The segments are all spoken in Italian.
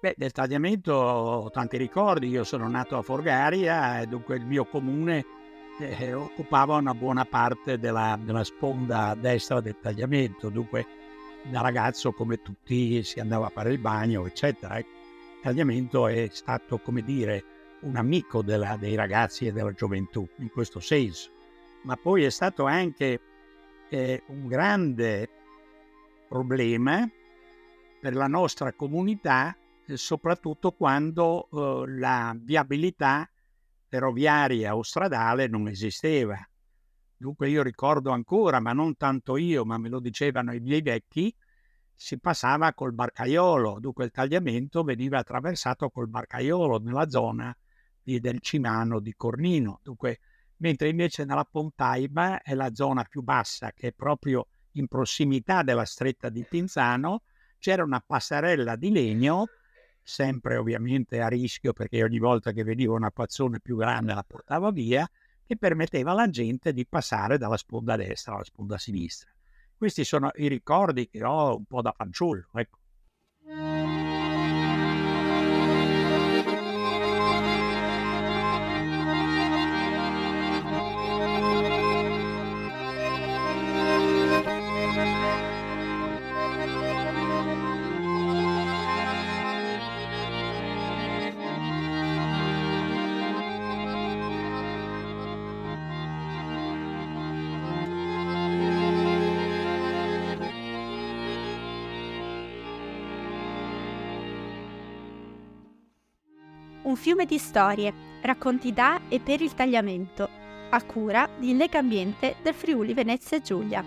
Beh, del tagliamento ho tanti ricordi. Io sono nato a Forgaria e dunque il mio comune occupava una buona parte della sponda destra del tagliamento. Dunque, da ragazzo, come tutti, si andava a fare il bagno, eccetera. Il tagliamento è stato, come dire, un amico dei ragazzi e della gioventù, in questo senso. Ma poi è stato anche un grande problema per la nostra comunità, soprattutto quando la viabilità ferroviaria o stradale non esisteva. Dunque io ricordo ancora, ma non tanto io, ma me lo dicevano i miei vecchi, si passava col barcaiolo, dunque il tagliamento veniva attraversato col barcaiolo nella zona del Cimano di Cornino. Dunque, mentre invece nella Pontaima è la zona più bassa, che è proprio in prossimità della stretta di Pinzano, c'era una passerella di legno, sempre ovviamente a rischio perché ogni volta che veniva una pazzone più grande la portava via, che permetteva alla gente di passare dalla sponda destra alla sponda sinistra. Questi sono i ricordi che ho un po' da fanciullo, ecco. Un fiume di storie, racconti da e per il tagliamento, a cura di Legambiente del Friuli Venezia Giulia.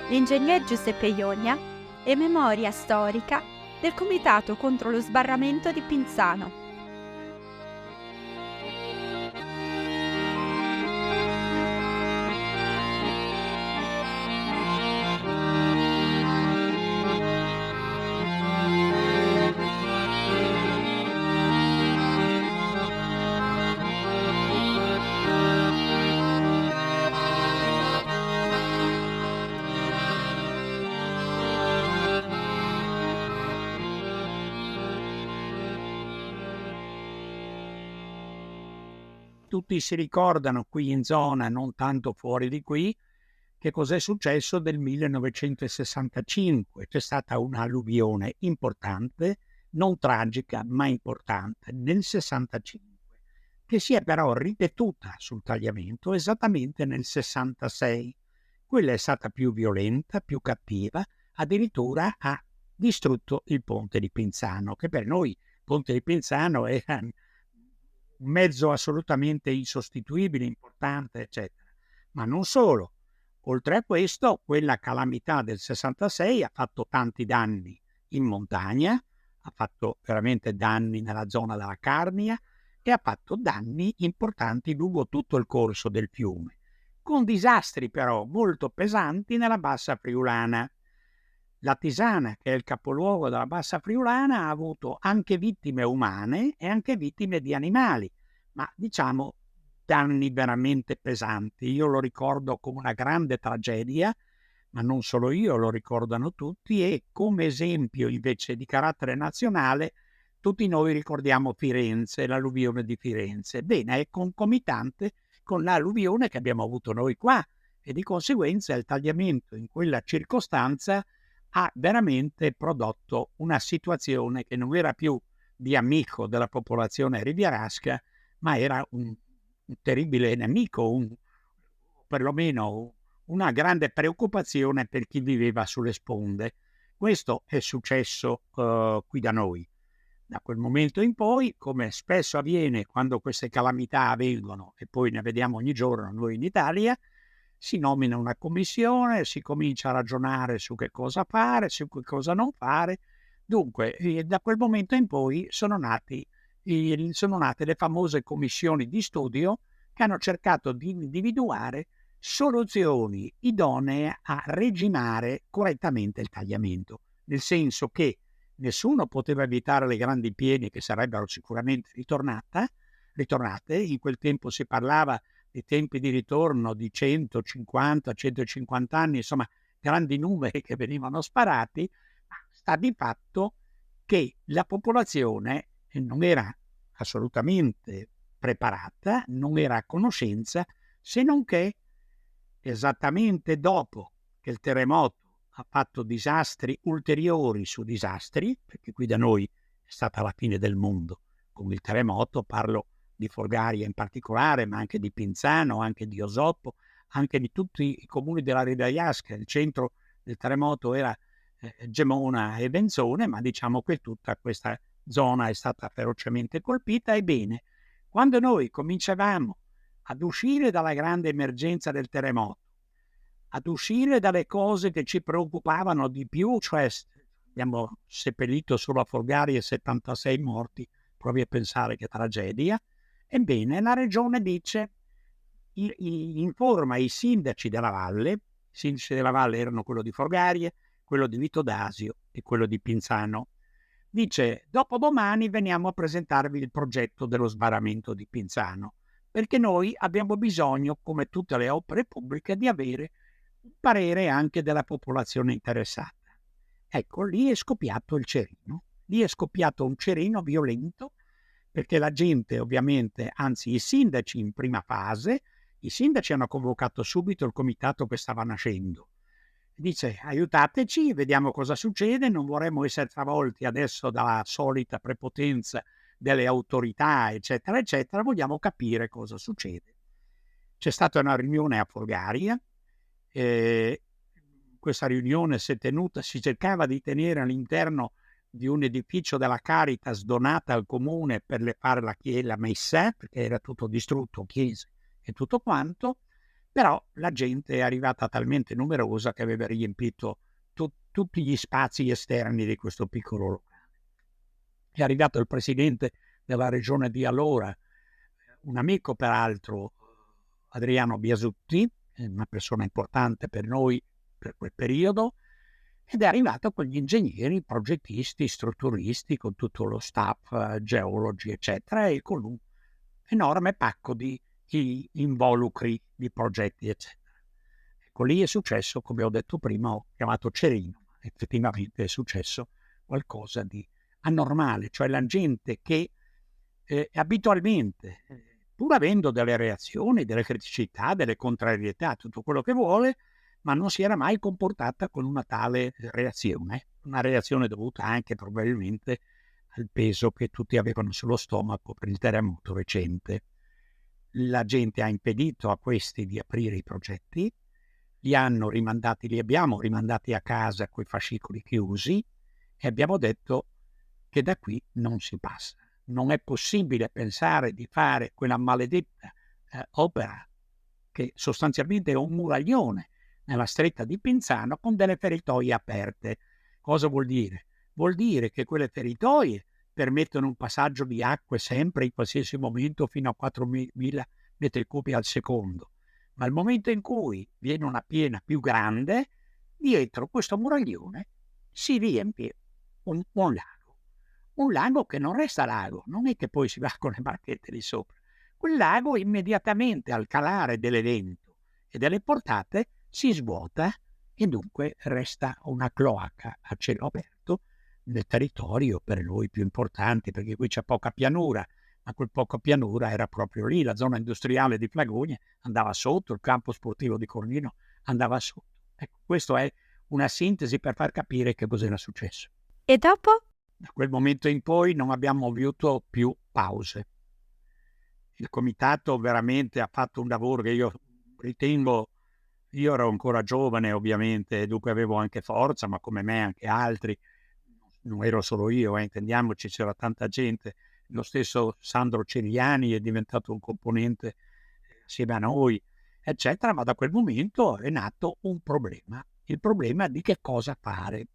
L'ingegner Giuseppe Ionia e memoria storica del Comitato contro lo sbarramento di Pinzano. Tutti si ricordano qui in zona, non tanto fuori di qui, che cos'è successo del 1965. C'è stata un'alluvione importante, non tragica ma importante, nel 65, che si è però ripetuta sul tagliamento esattamente nel 66. Quella è stata più violenta, più cattiva, addirittura ha distrutto il ponte di Pinzano, che per noi il ponte di Pinzano era un mezzo assolutamente insostituibile, importante, eccetera. Ma non solo. Oltre a questo, quella calamità del 66 ha fatto tanti danni in montagna, ha fatto veramente danni nella zona della Carnia e ha fatto danni importanti lungo tutto il corso del fiume, con disastri però molto pesanti nella Bassa Friulana. La Tisana, che è il capoluogo della Bassa Friulana, ha avuto anche vittime umane e anche vittime di animali, ma diciamo danni veramente pesanti. Io lo ricordo come una grande tragedia, ma non solo io, lo ricordano tutti, e come esempio invece di carattere nazionale tutti noi ricordiamo Firenze, l'alluvione di Firenze. Bene, è concomitante con l'alluvione che abbiamo avuto noi qua e di conseguenza il tagliamento in quella circostanza ha veramente prodotto una situazione che non era più di amico della popolazione rivierasca, ma era un terribile nemico, perlomeno una grande preoccupazione per chi viveva sulle sponde. Questo è successo qui da noi. Da quel momento in poi, come spesso avviene quando queste calamità avvengono, e poi ne vediamo ogni giorno noi in Italia, si nomina una commissione, si comincia a ragionare su che cosa fare, su che cosa non fare. Dunque, da quel momento in poi sono nate le famose commissioni di studio che hanno cercato di individuare soluzioni idonee a regimare correttamente il tagliamento, nel senso che nessuno poteva evitare le grandi piene che sarebbero sicuramente ritornate. In quel tempo si parlava di tempi di ritorno di 150, 150 anni, insomma grandi numeri che venivano sparati, ma sta di fatto che la popolazione non era assolutamente preparata, non era a conoscenza, se non che esattamente dopo che il terremoto ha fatto disastri ulteriori su disastri, perché qui da noi è stata la fine del mondo con il terremoto, parlo di Folgaria in particolare, ma anche di Pinzano, anche di Osoppo, anche di tutti i comuni della Ridaiasca. Il centro del terremoto era Gemona e Benzone, ma diciamo che tutta questa zona è stata ferocemente colpita. Ebbene, quando noi cominciavamo ad uscire dalla grande emergenza del terremoto, ad uscire dalle cose che ci preoccupavano di più, cioè abbiamo seppellito solo a Folgaria 76 morti, provi a pensare che tragedia. Ebbene, la regione dice, informa i sindaci della valle, i sindaci della valle erano quello di Folgaria, quello di Vitodasio e quello di Pinzano. Dice, dopodomani veniamo a presentarvi il progetto dello sbarramento di Pinzano, perché noi abbiamo bisogno, come tutte le opere pubbliche, di avere un parere anche della popolazione interessata. Ecco, lì è scoppiato il cerino. Lì è scoppiato un cerino violento, perché la gente ovviamente, anzi i sindaci in prima fase, i sindaci hanno convocato subito il comitato che stava nascendo. Dice, aiutateci, vediamo cosa succede, non vorremmo essere travolti adesso dalla solita prepotenza delle autorità, eccetera, eccetera, vogliamo capire cosa succede. C'è stata una riunione a Folgaria, questa riunione si è tenuta, si cercava di tenere all'interno di un edificio della Caritas donata al comune per fare la messa, perché era tutto distrutto, chiese e tutto quanto, però la gente è arrivata talmente numerosa che aveva riempito tutti gli spazi esterni di questo piccolo locale. È arrivato il presidente della regione di allora, un amico peraltro, Adriano Biasutti, una persona importante per noi per quel periodo, ed è arrivato con gli ingegneri, progettisti, strutturisti, con tutto lo staff, geologi, eccetera, e con un enorme pacco di involucri di progetti, eccetera. Ecco, lì è successo, come ho detto prima, ho chiamato cerino, effettivamente è successo qualcosa di anormale, cioè la gente che abitualmente, pur avendo delle reazioni, delle criticità, delle contrarietà, tutto quello che vuole, ma non si era mai comportata con una tale reazione, una reazione dovuta anche probabilmente al peso che tutti avevano sullo stomaco per il terremoto recente. La gente ha impedito a questi di aprire i progetti, li abbiamo rimandati a casa coi fascicoli chiusi e abbiamo detto che da qui non si passa. Non è possibile pensare di fare quella maledetta opera che sostanzialmente è un muraglione nella stretta di Pinzano con delle feritoie aperte. Cosa vuol dire? Vuol dire che quelle feritoie permettono un passaggio di acque sempre in qualsiasi momento fino a 4.000 metri cubi al secondo. Ma al momento in cui viene una piena più grande, dietro questo muraglione si riempie un lago. Un lago che non resta lago, non è che poi si va con le barchette di sopra. Quel lago immediatamente al calare dell'evento e delle portate si svuota e dunque resta una cloaca a cielo aperto nel territorio per noi più importante, perché qui c'è poca pianura, ma quel poca pianura era proprio lì, la zona industriale di Flagonia andava sotto, il campo sportivo di Cornino andava sotto. Ecco, questo è una sintesi per far capire che cos'era successo. E dopo? Da quel momento in poi non abbiamo avuto più pause. Il comitato veramente ha fatto un lavoro che io ritengo, io ero ancora giovane ovviamente, dunque avevo anche forza, ma come me anche altri, non ero solo io, intendiamoci, c'era tanta gente. Lo stesso Sandro Ceriani è diventato un componente assieme a noi, eccetera, ma da quel momento è nato un problema, il problema di che cosa fare.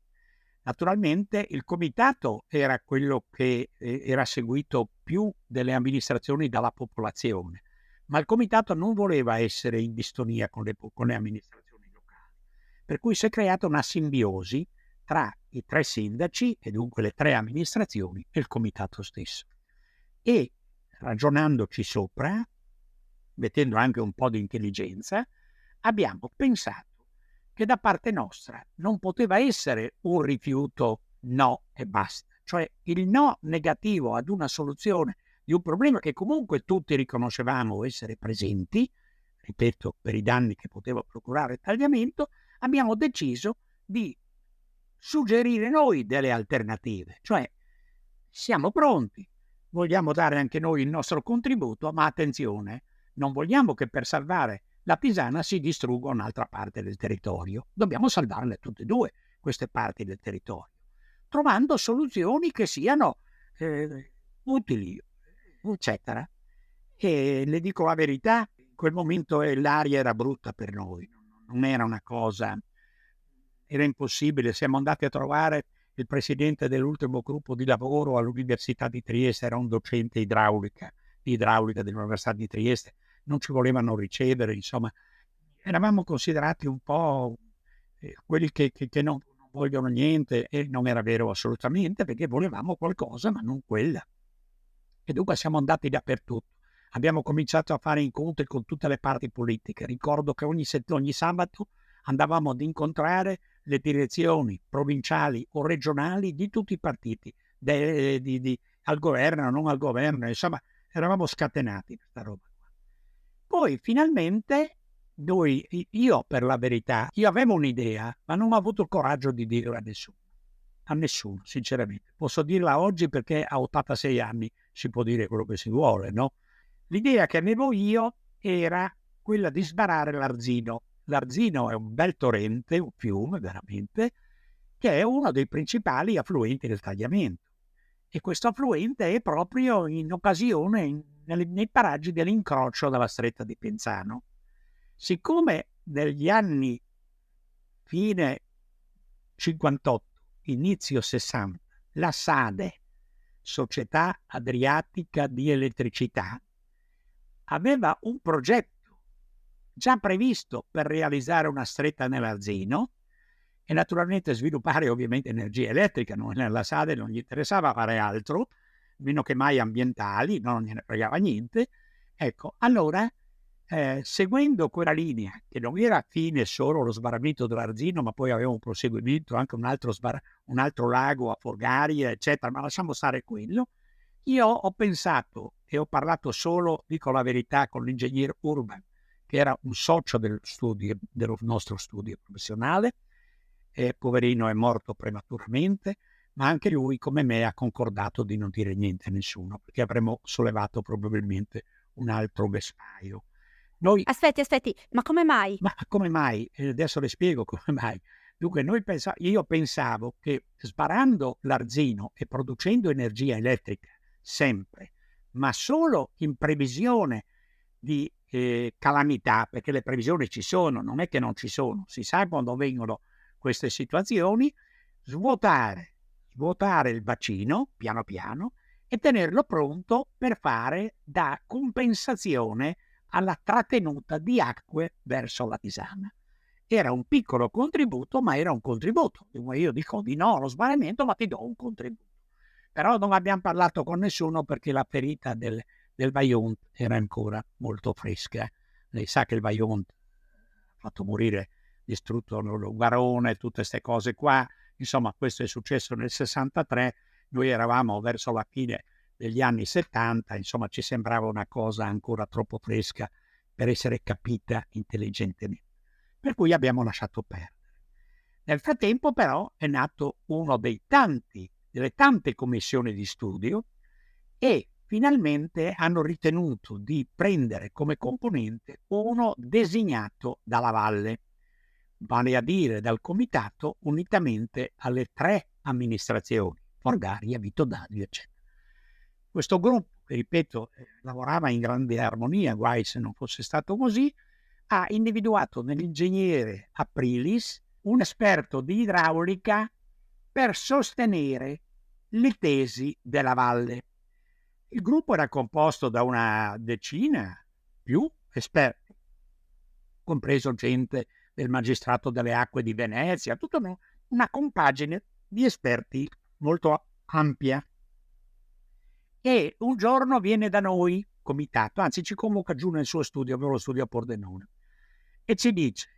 Naturalmente il comitato era quello che era seguito più delle amministrazioni dalla popolazione, ma il comitato non voleva essere in distonia con le amministrazioni locali, per cui si è creata una simbiosi tra i 3 sindaci e dunque le 3 amministrazioni e il comitato stesso. E ragionandoci sopra, mettendo anche un po' di intelligenza, abbiamo pensato che da parte nostra non poteva essere un rifiuto no e basta, cioè il no negativo ad una soluzione di un problema che comunque tutti riconoscevamo essere presenti, ripeto, per i danni che poteva procurare il tagliamento, abbiamo deciso di suggerire noi delle alternative, cioè siamo pronti, vogliamo dare anche noi il nostro contributo, ma attenzione, non vogliamo che per salvare la Pisana si distrugga un'altra parte del territorio. Dobbiamo salvarle tutte e due queste parti del territorio, trovando soluzioni che siano utili, eccetera. E le dico la verità, in quel momento l'aria era brutta per noi, non era una cosa, era impossibile. Siamo andati a trovare il presidente dell'ultimo gruppo di lavoro all'Università di Trieste, era un docente di idraulica dell'Università di Trieste, non ci volevano ricevere, insomma, eravamo considerati un po' quelli che non vogliono niente, e non era vero assolutamente, perché volevamo qualcosa, ma non quella. E dunque siamo andati dappertutto. Abbiamo cominciato a fare incontri con tutte le parti politiche. Ricordo che ogni sabato andavamo ad incontrare le direzioni provinciali o regionali di tutti i partiti, al governo, non al governo, insomma, eravamo scatenati questa roba. Poi finalmente io per la verità, io avevo un'idea, ma non ho avuto il coraggio di dirla a nessuno, sinceramente. Posso dirla oggi perché a 86 anni si può dire quello che si vuole, no? L'idea che avevo io era quella di sbarare l'Arzino. L'Arzino è un bel torrente, un fiume veramente, che è uno dei principali affluenti del tagliamento. E questo affluente è proprio in occasione nei paraggi dell'incrocio della stretta di Penzano. Siccome negli anni fine 58, inizio 60, la SADE, Società Adriatica di Elettricità, aveva un progetto già previsto per realizzare una stretta nell'Arzino e naturalmente sviluppare ovviamente energia elettrica. Nella SADE non gli interessava fare altro, meno che mai ambientali, non gliene fregava niente. Ecco, allora seguendo quella linea, che non era fine solo lo sbarramento dell'Arzino, ma poi aveva un proseguimento, anche un altro lago a Forgaria, eccetera, ma lasciamo stare quello. Io ho pensato e ho parlato solo, dico la verità, con l'ingegner Urban, che era un socio del nostro studio professionale, e poverino è morto prematuramente, ma anche lui, come me, ha concordato di non dire niente a nessuno, perché avremmo sollevato probabilmente un altro vespaio. Aspetti, ma come mai? Ma come mai? Adesso le spiego come mai. Dunque, io pensavo che sbarando l'Arzino e producendo energia elettrica sempre, ma solo in previsione di calamità, perché le previsioni ci sono, non è che non ci sono, si sa quando vengono queste situazioni, svuotare il bacino piano piano e tenerlo pronto per fare da compensazione alla trattenuta di acque verso la Pisana. Era un piccolo contributo, ma era un contributo. Io dico di no allo sbarramento, ma ti do un contributo. Però non abbiamo parlato con nessuno perché la ferita del Vajont era ancora molto fresca. Lei sa che il Vajont ha fatto morire, distrutto l'Ugarone, tutte queste cose qua. Insomma, questo è successo nel 63, noi eravamo verso la fine degli anni 70, insomma ci sembrava una cosa ancora troppo fresca per essere capita intelligentemente. Per cui abbiamo lasciato perdere. Nel frattempo però è nato uno delle tante commissioni di studio e finalmente hanno ritenuto di prendere come componente uno designato dalla Valle, vale a dire dal comitato, unitamente alle 3 amministrazioni, Forgaria, Vito D'Addio, eccetera. Questo gruppo, che ripeto, lavorava in grande armonia, guai se non fosse stato così, ha individuato nell'ingegnere Aprilis un esperto di idraulica per sostenere le tesi della Valle. Il gruppo era composto da una decina più esperti, compreso gente del magistrato delle acque di Venezia, tutta una compagine di esperti molto ampia, e un giorno viene da noi, comitato, anzi ci convoca giù nel suo studio, avevo lo studio a Pordenone, e ci dice: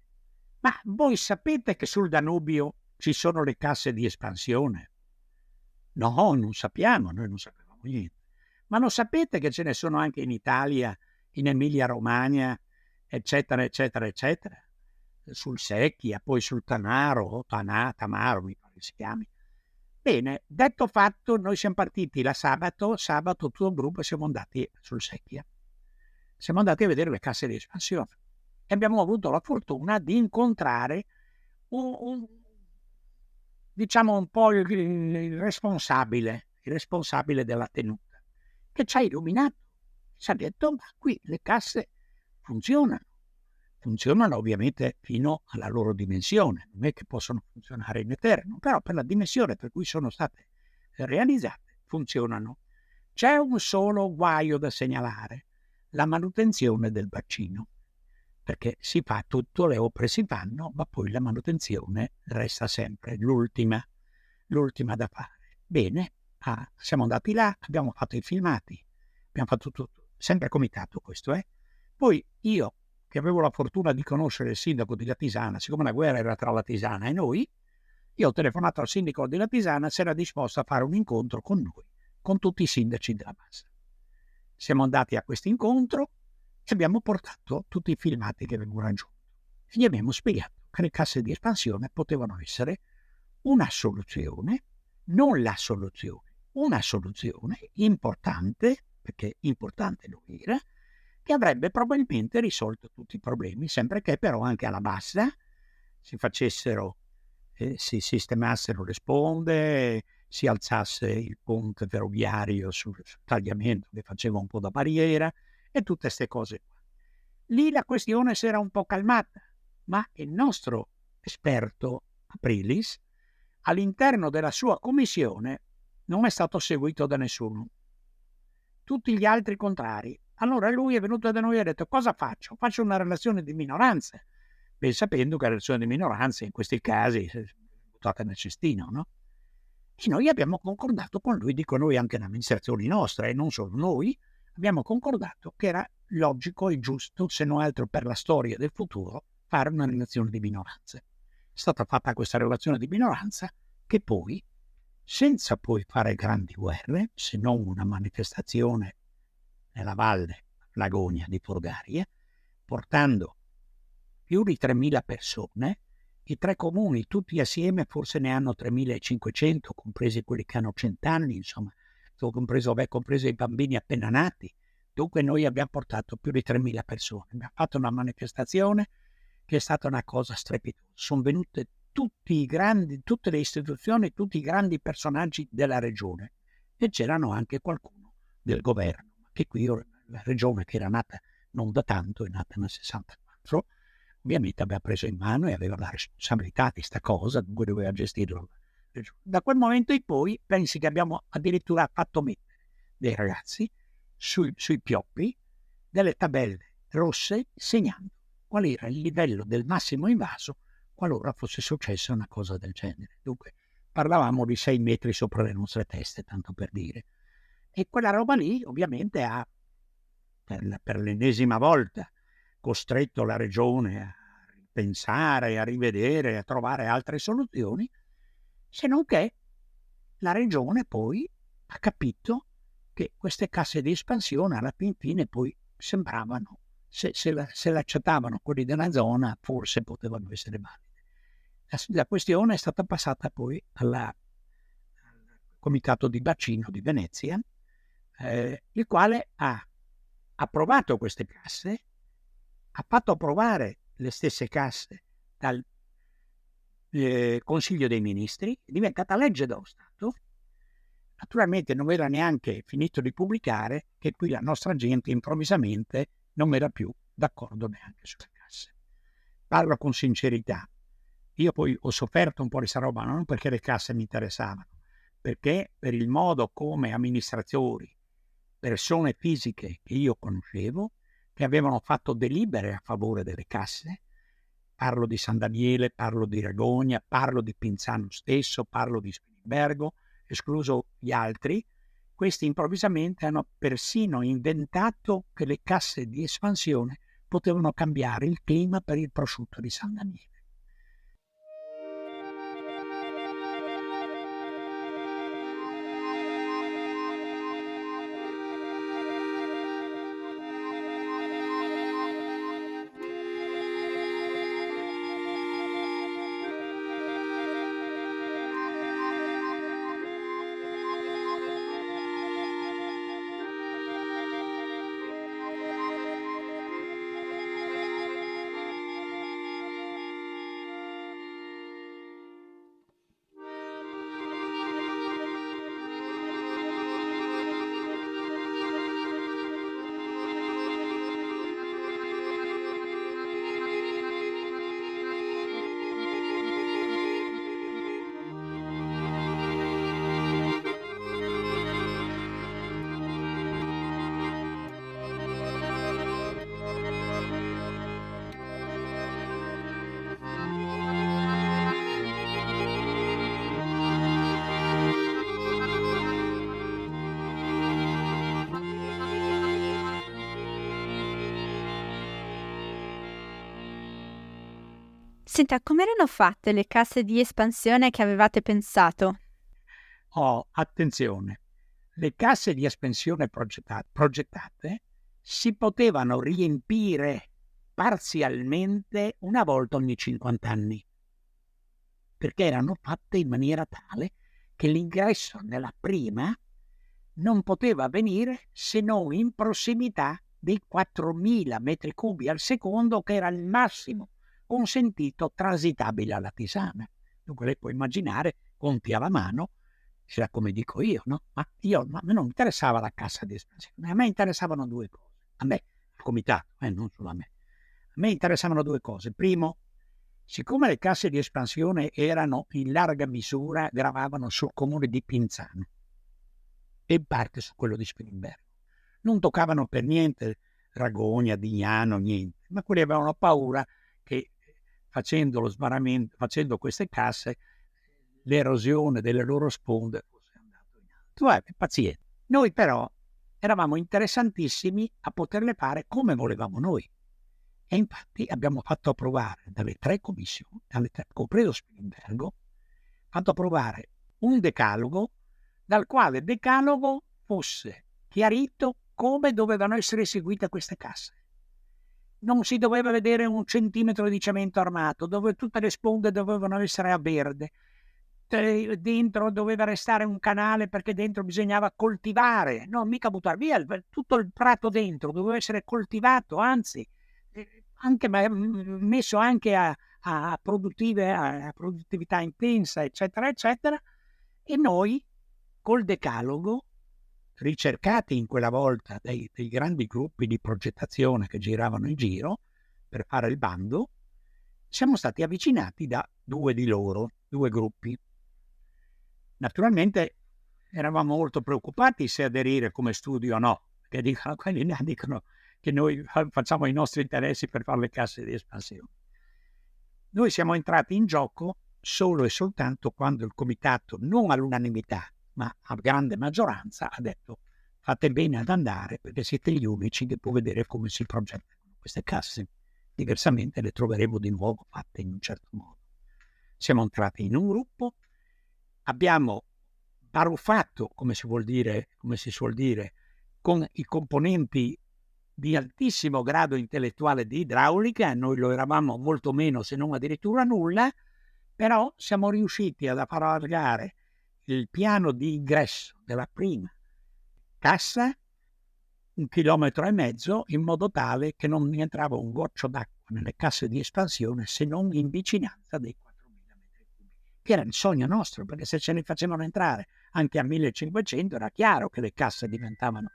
ma voi sapete che sul Danubio ci sono le casse di espansione? No, non sappiamo, noi non sapevamo niente. Ma lo sapete che ce ne sono anche in Italia, in Emilia-Romagna, eccetera, eccetera, eccetera? Sul Secchia, poi sul Tanaro, Tamaro, mi pare si chiami. Bene, detto fatto, noi siamo partiti sabato tutto il gruppo, e siamo andati sul Secchia. Siamo andati a vedere le casse di espansione e abbiamo avuto la fortuna di incontrare diciamo un po' il responsabile della tenuta, che ci ha illuminato. Ci ha detto: ma qui le casse funzionano ovviamente fino alla loro dimensione, non è che possono funzionare in eterno, però per la dimensione per cui sono state realizzate funzionano. C'è un solo guaio da segnalare: la manutenzione del bacino, perché si fa tutto, le opere si fanno, ma poi la manutenzione resta sempre l'ultima da fare. Bene, siamo andati là, abbiamo fatto i filmati, abbiamo fatto tutto, sempre comitato questo, Poi io, che avevo la fortuna di conoscere il sindaco di Latisana, siccome la guerra era tra Latisana e noi, io ho telefonato al sindaco di Latisana, si era disposto a fare un incontro con noi, con tutti i sindaci della Bassa. Siamo andati a questo incontro e abbiamo portato tutti i filmati che avevamo raggiunto. E gli abbiamo spiegato che le casse di espansione potevano essere una soluzione, non la soluzione, una soluzione importante, perché importante lo era, che avrebbe probabilmente risolto tutti i problemi, sempre che però anche alla bassa si sistemassero le sponde, si alzasse il ponte ferroviario sul tagliamento che faceva un po' da barriera e tutte queste cose qua. Lì la questione si era un po' calmata, ma il nostro esperto Aprilis, all'interno della sua commissione, non è stato seguito da nessuno. Tutti gli altri contrari. Allora lui è venuto da noi e ha detto: cosa faccio? Faccio una relazione di minoranza, ben sapendo che la relazione di minoranza in questi casi è buttata nel cestino, no? E noi abbiamo concordato con lui, dico noi anche le amministrazioni nostre, e non solo noi, abbiamo concordato che era logico e giusto, se non altro per la storia del futuro, fare una relazione di minoranza. È stata fatta questa relazione di minoranza che poi, senza poi fare grandi guerre, se non una manifestazione nella valle Lagonia di Forgarie, portando più di 3.000 persone, i 3 comuni tutti assieme forse ne hanno 3.500, compresi quelli che hanno 100 anni, insomma, compreso i bambini appena nati. Dunque noi abbiamo portato più di 3.000 persone, abbiamo fatto una manifestazione che è stata una cosa strepitosa. Sono venute tutte le istituzioni, tutti i grandi personaggi della regione, e c'erano anche qualcuno del governo, che qui la regione, che era nata non da tanto, è nata nel 64, ovviamente aveva preso in mano e aveva la responsabilità di questa cosa, dunque doveva gestirlo. Da quel momento in poi pensi che abbiamo addirittura fatto mettere dei ragazzi sui pioppi delle tabelle rosse segnando qual era il livello del massimo invaso qualora fosse successa una cosa del genere. Dunque parlavamo di 6 metri sopra le nostre teste, tanto per dire. E quella roba lì ovviamente ha, per l'ennesima volta, costretto la regione a pensare, a rivedere, a trovare altre soluzioni, se non che la regione poi ha capito che queste casse di espansione alla fine poi sembravano, se le accettavano quelli della zona, forse potevano essere valide. La questione è stata passata poi al Comitato di Bacino di Venezia, il quale ha approvato queste casse, ha fatto approvare le stesse casse dal Consiglio dei Ministri, è diventata legge dello Stato. Naturalmente non era neanche finito di pubblicare che qui la nostra gente improvvisamente non era più d'accordo neanche sulle casse. Parlo con sincerità. Io poi ho sofferto un po' di questa roba, non perché le casse mi interessavano, perché per il modo come amministratori, persone fisiche che io conoscevo, che avevano fatto delibere a favore delle casse, parlo di San Daniele, parlo di Ragogna, parlo di Pinzano stesso, parlo di Spilimbergo, escluso gli altri. Questi improvvisamente hanno persino inventato che le casse di espansione potevano cambiare il clima per il prosciutto di San Daniele. Senta, come erano fatte le casse di espansione che avevate pensato? Attenzione, le casse di espansione progettate si potevano riempire parzialmente una volta ogni 50 anni, perché erano fatte in maniera tale che l'ingresso nella prima non poteva avvenire se non in prossimità dei 4.000 metri cubi al secondo, che era il massimo consentito transitabile alla Tisana. Dunque lei può immaginare, conti alla mano, era come dico io, no? Ma a me non interessava la cassa di espansione, a me interessavano due cose. A me, il comitato, non solo a me. A me interessavano due cose. Primo, siccome le casse di espansione erano in larga misura, gravavano sul comune di Pinzano e in parte su quello di Spilimbergo. Non toccavano per niente Ragogna, Dignano, niente, ma quelli avevano paura che facendo lo sbarramento, facendo queste casse, l'erosione delle loro sponde fosse andato in alto. Pazienza. Noi però eravamo interessantissimi a poterle fare come volevamo noi. E infatti abbiamo fatto approvare dalle tre commissioni, compreso Spilimbergo, fatto approvare un decalogo dal quale decalogo fosse chiarito come dovevano essere eseguite queste casse. Non si doveva vedere un centimetro di cemento armato, dove tutte le sponde dovevano essere a verde. Dentro doveva restare un canale perché dentro bisognava coltivare, non mica buttare via tutto il prato dentro, doveva essere coltivato, anzi anche messo anche a produttività intensa, eccetera, eccetera. E noi col decalogo, ricercati in quella volta dai grandi gruppi di progettazione che giravano in giro per fare il bando, siamo stati avvicinati da due di loro, due gruppi. Naturalmente eravamo molto preoccupati se aderire come studio o no, perché quelli dicono che noi facciamo i nostri interessi per fare le casse di espansione. Noi siamo entrati in gioco solo e soltanto quando il comitato, non all'unanimità, ma a grande maggioranza, ha detto: fate bene ad andare perché siete gli unici che può vedere come si progettano queste casse. Diversamente le troveremo di nuovo fatte in un certo modo. Siamo entrati in un gruppo, abbiamo baruffato, come si suol dire, con i componenti di altissimo grado intellettuale di idraulica. Noi lo eravamo molto meno, se non addirittura nulla, però siamo riusciti ad allargare il piano di ingresso della prima cassa 1,5 chilometri, in modo tale che non entrava un goccio d'acqua nelle casse di espansione se non in vicinanza dei 4.000 metri cubi, che era il sogno nostro, perché se ce ne facevano entrare anche a 1.500 era chiaro che le casse diventavano.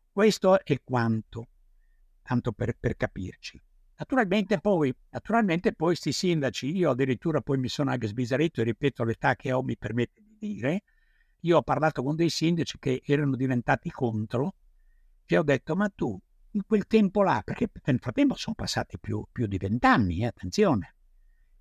Questo è quanto, tanto per capirci. Naturalmente poi sti sindaci, io addirittura poi mi sono anche sbizzarrito, e ripeto, l'età che ho mi permette di dire, io ho parlato con dei sindaci che erano diventati contro, che ho detto: ma tu in quel tempo là, perché nel frattempo sono passati più di 20 anni, attenzione,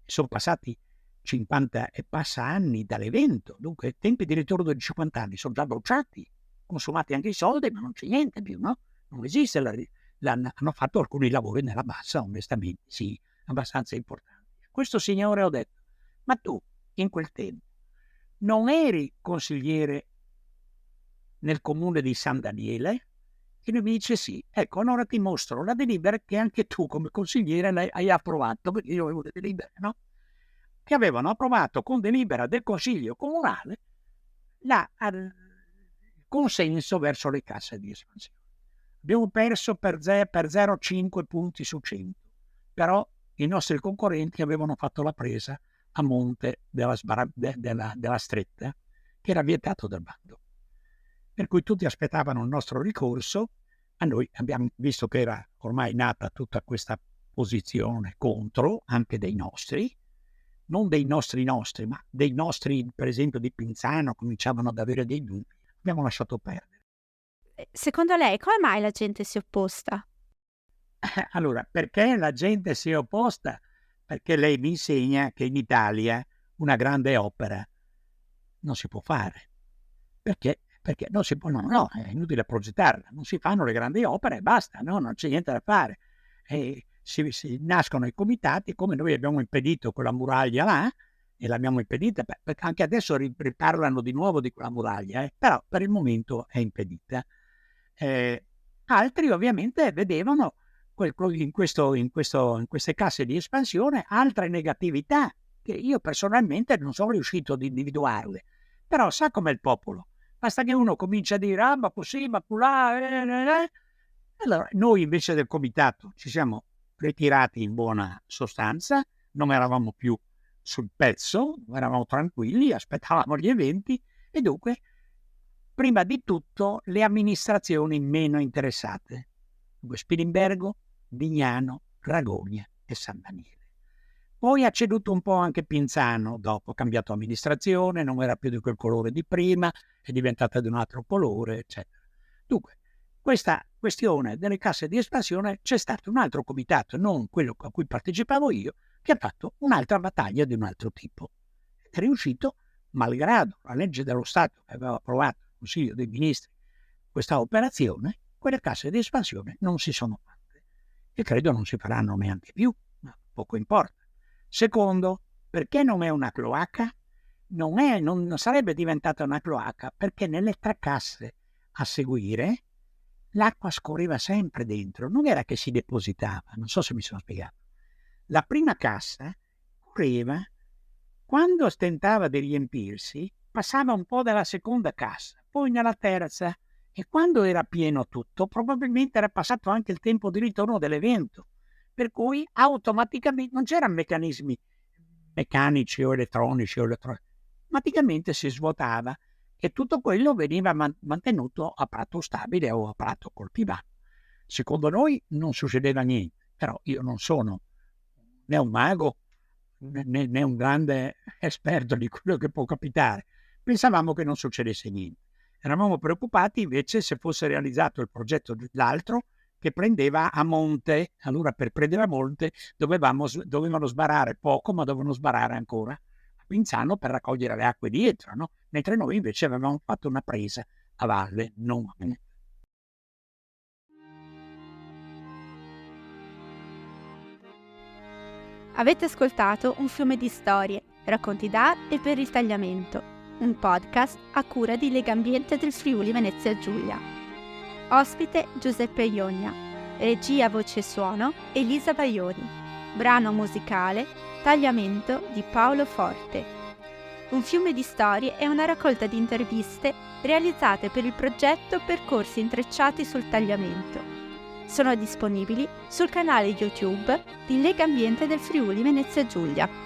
sono passati 50 e passa anni dall'evento, dunque i tempi di ritorno di 50 anni sono già bruciati, consumati anche i soldi, ma non c'è niente più, no? Non esiste, hanno fatto alcuni lavori nella bassa, onestamente, sì, abbastanza importanti. Questo signore ho detto, ma tu in quel tempo non eri consigliere nel comune di San Daniele? E lui mi dice sì. Ecco, allora ti mostro la delibera che anche tu come consigliere hai approvato, perché io avevo le delibere, no? Che avevano approvato con delibera del Consiglio Comunale il consenso verso le casse di espansione. Abbiamo perso per 0,5 punti su 100, però i nostri concorrenti avevano fatto la presa a monte della stretta, che era vietato dal bando. Per cui tutti aspettavano il nostro ricorso, a noi abbiamo visto che era ormai nata tutta questa posizione contro, anche dei nostri, non dei nostri, ma dei nostri, per esempio di Pinzano, cominciavano ad avere dei dubbi. Abbiamo lasciato perdere. Secondo lei, come mai la gente si è opposta? Allora, perché la gente si è opposta? Perché lei mi insegna che in Italia una grande opera non si può fare. Perché? Perché non si può, no, è inutile progettarla, non si fanno le grandi opere e basta, no? Non c'è niente da fare. E si nascono i comitati, come noi abbiamo impedito quella muraglia là, e l'abbiamo impedita, perché anche adesso riparlano di nuovo di quella muraglia, però per il momento è impedita. Altri ovviamente vedevano in queste casse di espansione altre negatività che io personalmente non sono riuscito ad individuarle, però sa com'è il popolo, basta che uno comincia a dire ma così, ma là, allora noi invece del comitato ci siamo ritirati in buona sostanza, non eravamo più sul pezzo, eravamo tranquilli, aspettavamo gli eventi e dunque prima di tutto le amministrazioni meno interessate, Spilimbergo, Vignano, Ragogna e San Daniele. Poi ha ceduto un po' anche Pinzano, dopo ha cambiato amministrazione, non era più di quel colore di prima, è diventata di un altro colore, eccetera. Dunque, questa questione delle casse di espansione c'è stato un altro comitato, non quello a cui partecipavo io, che ha fatto un'altra battaglia di un altro tipo. È riuscito, malgrado la legge dello Stato che aveva approvato il Consiglio dei Ministri questa operazione, quelle casse di espansione non si sono fatte e credo non si faranno neanche più, ma poco importa. Secondo, perché non è una cloaca? Non sarebbe diventata una cloaca perché nelle 3 casse a seguire l'acqua scorreva sempre dentro, non era che si depositava, non so se mi sono spiegato. La prima cassa correva, quando stentava di riempirsi, passava un po' dalla seconda cassa, poi nella terza, e quando era pieno tutto, probabilmente era passato anche il tempo di ritorno dell'evento, per cui automaticamente non c'erano meccanismi meccanici o elettronici, automaticamente si svuotava e tutto quello veniva mantenuto a prato stabile o a prato coltivato. Secondo noi non succedeva niente, però io non sono né un mago né un grande esperto di quello che può capitare. Pensavamo che non succedesse niente. Eravamo preoccupati invece se fosse realizzato il progetto dell'altro che prendeva a monte. Allora per prendere a monte dovevano sbarare poco, ma dovevano sbarare ancora a Pinzano per raccogliere le acque dietro, no? Mentre noi invece avevamo fatto una presa a valle, non a monte. Avete ascoltato un fiume di storie, racconti da e per il tagliamento, un podcast a cura di Legambiente del Friuli Venezia Giulia. Ospite Giuseppe Iogna, regia voce e suono Elisa Baioni, brano musicale Tagliamento di Paolo Forte. Un fiume di storie è una raccolta di interviste realizzate per il progetto Percorsi intrecciati sul tagliamento. Sono disponibili sul canale YouTube di Legambiente del Friuli Venezia Giulia.